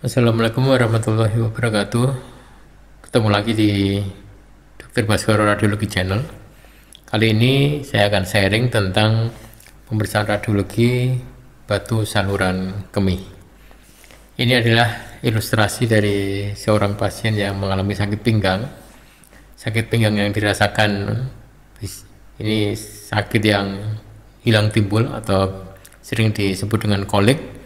Assalamualaikum warahmatullahi wabarakatuh. Ketemu lagi di Dr. Baskoro Radiologi Channel. Kali ini saya akan sharing tentang pemeriksaan radiologi batu saluran kemih. Ini adalah ilustrasi dari seorang pasien yang mengalami sakit pinggang. Sakit pinggang yang dirasakan ini sakit yang hilang timbul atau sering disebut dengan kolik.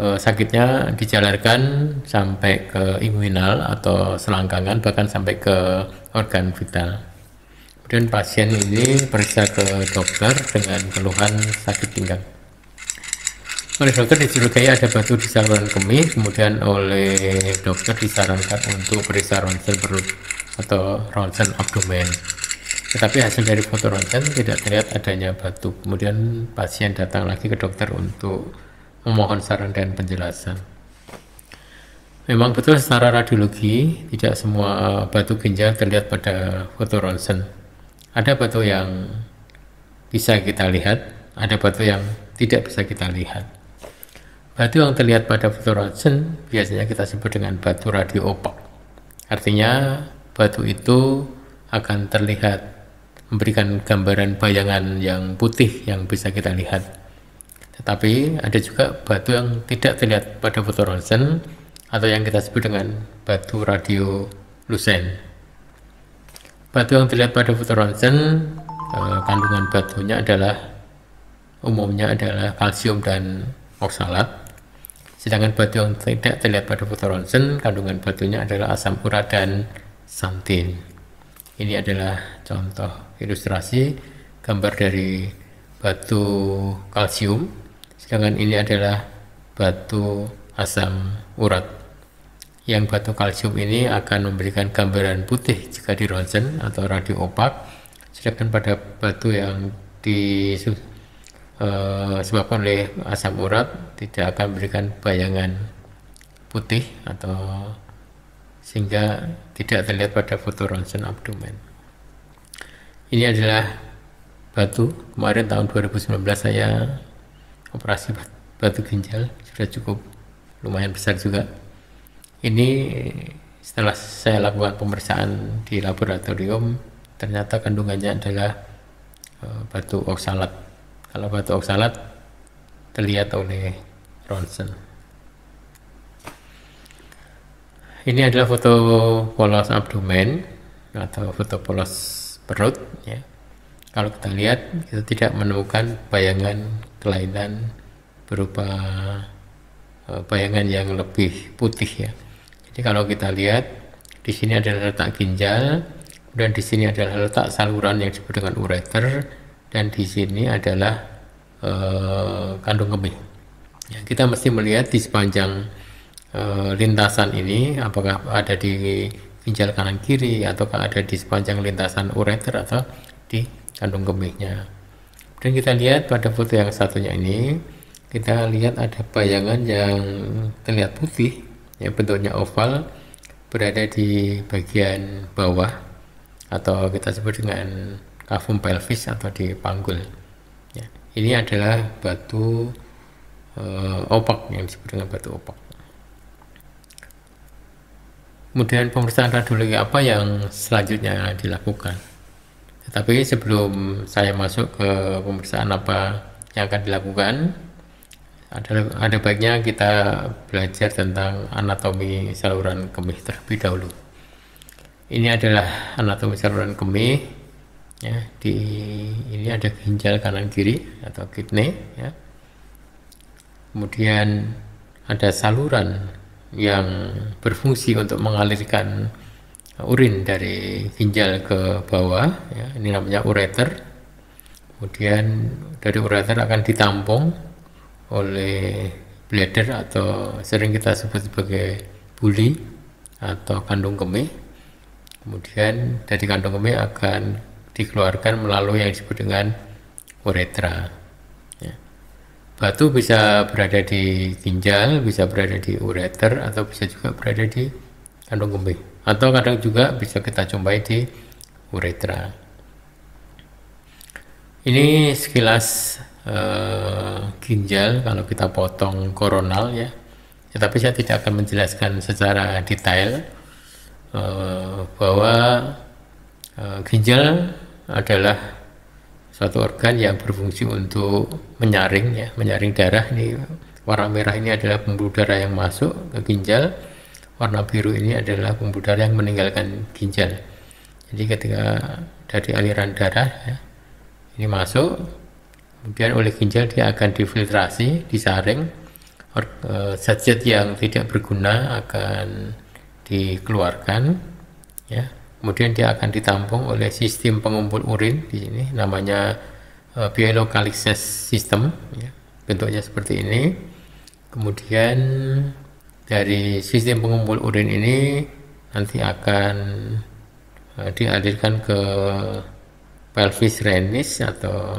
Sakitnya dijalarkan sampai ke inguinal atau selangkangan, bahkan sampai ke organ vital. Kemudian pasien ini periksa ke dokter dengan keluhan sakit pinggang. Oleh dokter dicurigai ada batu di saluran kemih, kemudian oleh dokter disarankan untuk periksa ronsen perut atau ronsen abdomen. Tetapi hasil dari foto ronsen tidak terlihat adanya batu. Kemudian pasien datang lagi ke dokter untuk memohon saran dan penjelasan. Memang betul secara radiologi tidak semua batu ginjal terlihat pada foto ronsen. Ada batu yang bisa kita lihat, ada batu yang tidak bisa kita lihat. Batu yang terlihat pada foto ronsen biasanya kita sebut dengan batu radio opak. Artinya batu itu akan terlihat memberikan gambaran bayangan yang putih yang bisa kita lihat. Tetapi ada juga batu yang tidak terlihat pada foto ronsen atau yang kita sebut dengan batu radio lusen. Batu yang terlihat pada foto ronsen, kandungan batunya umumnya adalah kalsium dan oksalat. Sedangkan batu yang tidak terlihat pada foto ronsen, kandungan batunya adalah asam urat dan santin. Ini adalah contoh ilustrasi gambar dari batu kalsium. Sedangkan ini adalah batu asam urat. Yang batu kalsium ini akan memberikan gambaran putih jika di ronsen atau radio opak. Sedangkan pada batu yang disebabkan oleh asam urat tidak akan memberikan bayangan putih atau sehingga tidak terlihat pada foto ronsen abdomen. Ini adalah batu. Kemarin tahun 2019 saya operasi batu ginjal, sudah cukup lumayan besar juga. Ini setelah saya lakukan pemeriksaan di laboratorium, ternyata kandungannya adalah batu oksalat. Kalau batu oksalat terlihat oleh ronsen. Ini adalah foto polos abdomen atau foto polos perut, ya. Kalau kita lihat, kita tidak menemukan bayangan kelainan berupa bayangan yang lebih putih, ya. Jadi kalau kita lihat, di sini adalah letak ginjal, dan di sini adalah letak saluran yang disebut dengan ureter, dan di sini adalah kandung kemih. Ya, kita mesti melihat di sepanjang lintasan ini, apakah ada di ginjal kanan kiri, ataukah ada di sepanjang lintasan ureter atau di kandung kemihnya. Dan kita lihat pada foto yang satunya ini, kita lihat ada bayangan yang terlihat putih, yang bentuknya oval, berada di bagian bawah atau kita sebut dengan cavum pelvis atau di panggul, ya. Ini adalah batu opak yang disebut dengan batu opak. Kemudian pemeriksaan radiologi apa yang selanjutnya dilakukan? Tetapi sebelum saya masuk ke pemeriksaan apa yang akan dilakukan, ada baiknya kita belajar tentang anatomi saluran kemih terlebih dahulu. Ini adalah anatomi saluran kemih, ya. Ini ada ginjal kanan kiri atau kidney, ya. Kemudian ada saluran yang berfungsi untuk mengalirkan urin dari ginjal ke bawah, ya. Ini namanya ureter. Kemudian dari ureter akan ditampung oleh bladder atau sering kita sebut sebagai buli atau kandung kemih. Kemudian dari kandung kemih akan dikeluarkan melalui yang disebut dengan uretra, ya. Batu bisa berada di ginjal, bisa berada di ureter, atau bisa juga berada di kandung kemih, atau kadang juga bisa kita jumpai di uretra. Ini sekilas ginjal kalau kita potong koronal, ya. Tetapi saya tidak akan menjelaskan secara detail bahwa ginjal adalah suatu organ yang berfungsi untuk menyaring, ya, menyaring darah. Ini warna merah ini adalah pembuluh darah yang masuk ke ginjal, warna biru ini adalah pembuluh darah yang meninggalkan ginjal. Jadi ketika dari aliran darah, ya, ini masuk, kemudian oleh ginjal dia akan difiltrasi, disaring, zat-zat yang tidak berguna akan dikeluarkan, ya. Kemudian dia akan ditampung oleh sistem pengumpul urin di sini, namanya biolocalisis system, ya. Bentuknya seperti ini. Kemudian dari sistem pengumpul urin ini nanti akan dialirkan ke pelvis renis atau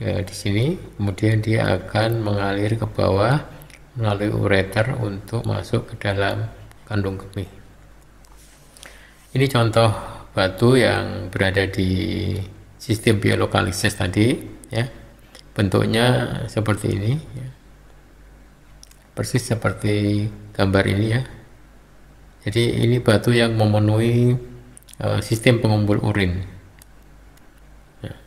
di sini. Kemudian dia akan mengalir ke bawah melalui ureter untuk masuk ke dalam kandung kemih. Ini contoh batu yang berada di sistem biolocalisis tadi, ya. Bentuknya seperti ini, ya. Persis seperti gambar ini, ya. Jadi ini batu yang memenuhi sistem pengumpul urin. Ya.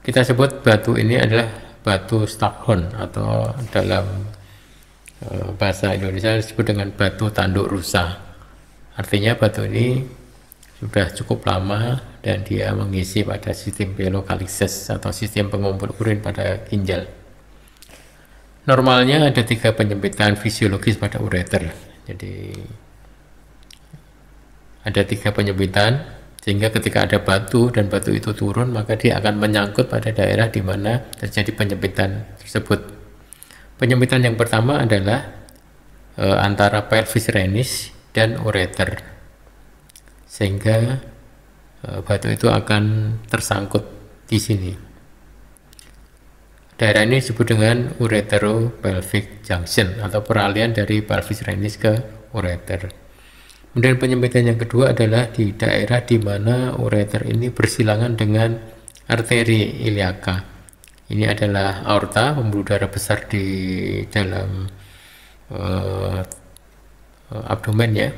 Kita sebut batu ini adalah batu Staghorn, atau dalam bahasa Indonesia disebut dengan batu tanduk rusa. Artinya batu ini sudah cukup lama dan dia mengisi pada sistem biolocalisis atau sistem pengumpul urin pada ginjal. Normalnya ada 3 penyempitan fisiologis pada ureter. Jadi ada 3 penyempitan, sehingga ketika ada batu dan batu itu turun, maka dia akan menyangkut pada daerah di mana terjadi penyempitan tersebut. Penyempitan yang pertama adalah antara pelvis renis dan ureter, sehingga batu itu akan tersangkut di sini. Daerah ini disebut dengan uretero-pelvic junction atau peralihan dari pelvis renis ke ureter. Kemudian penyempitan yang kedua adalah di daerah di mana ureter ini bersilangan dengan arteri iliaka. Ini adalah aorta, pembuluh darah besar di dalam abdomen, ya.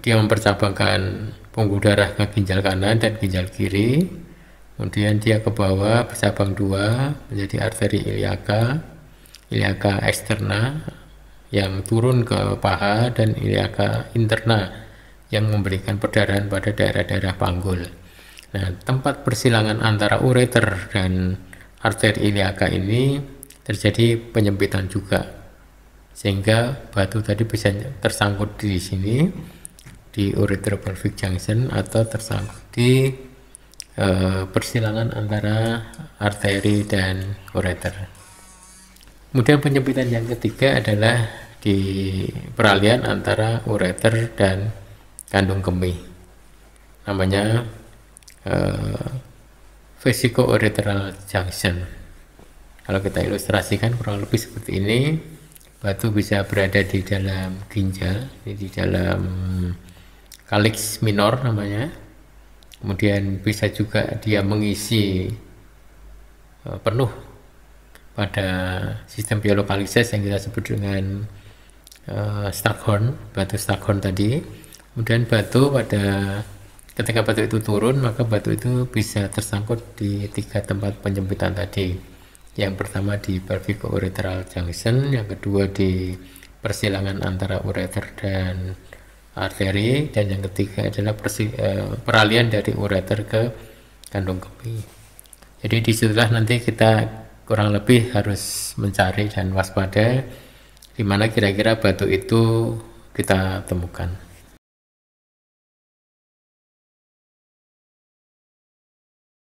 Dia mempercabangkan pembuluh darah ke ginjal kanan dan ginjal kiri. Kemudian dia ke bawah bercabang 2 menjadi arteri iliaka eksterna yang turun ke paha, dan iliaka interna yang memberikan perdarahan pada daerah-daerah panggul. Nah, tempat persilangan antara ureter dan arteri iliaka ini terjadi penyempitan juga, sehingga batu tadi bisa tersangkut di sini di uretero-pelvic junction atau tersangkut di persilangan antara arteri dan ureter. Kemudian penyempitan yang ketiga adalah di peralihan antara ureter dan kandung kemih, namanya vesico-ureteral junction. Kalau kita ilustrasikan kurang lebih seperti ini. Batu bisa berada di dalam ginjal, di dalam kalix minor namanya. Kemudian bisa juga dia mengisi penuh pada sistem biolocalisis yang kita sebut dengan Staghorn, batu Staghorn tadi. Kemudian ketika batu itu turun, maka batu itu bisa tersangkut di 3 tempat penyempitan tadi. Yang pertama di pelvico-ureteral junction, yang kedua di persilangan antara ureter dan arteri, dan yang ketiga adalah peralihan dari ureter ke kandung kemih. Jadi disitulah nanti kita kurang lebih harus mencari dan waspada di mana kira-kira batu itu kita temukan.